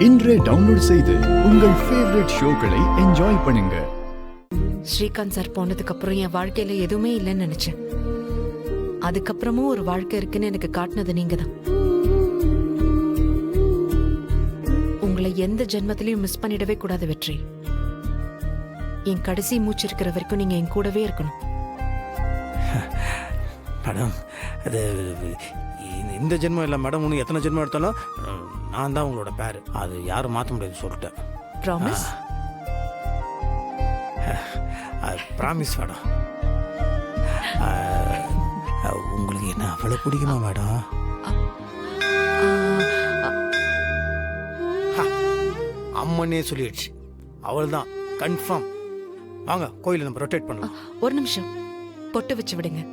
இன்றே டவுன்லோட் செய்து உங்கள் ஃபேவரட் ஷோக்களை என்ஜாய் பண்ணுங்க. ஸ்ரீகாந்த் சார் போனதுக்கு அப்புறம் என் வாழ்க்கையில எதுவுமே இல்லைன்னு நினைச்சேன். அதுக்கப்புறமும் ஒரு வாழ்க்கை இருக்குன்னு எனக்கு காட்டினது நீங்க தான். உங்களை எந்த ஜென்மத்திலையும் மிஸ் பண்ணிடவே கூடாது வெற்றி. என் கடைசி மூச்சு இருக்கிற வரைக்கும் நீங்க என் கூடவே இருக்கணும். மேடம் அது இந்த ஜென்மம் இல்லை மேடம், இன்னும் எத்தனை ஜென்மம் எடுத்தாலும் நான் தான் உங்களோட பேர், அது யாரும் மாற்ற முடியாதுன்னு சொல்லிட்டேன். ப்ராமிஸ்? Promise madam. உங்களுக்கு என்ன அவ்வளோ பிடிக்குமா மேடம்? அம்மனே சொல்லிடுச்சு, அவள் தான் கன்ஃபார்ம். வாங்க கோயிலை நம்ம ரொட்டேட் பண்ணலாம். ஒரு நிமிஷம், பொட்டு வச்சு விடுங்க.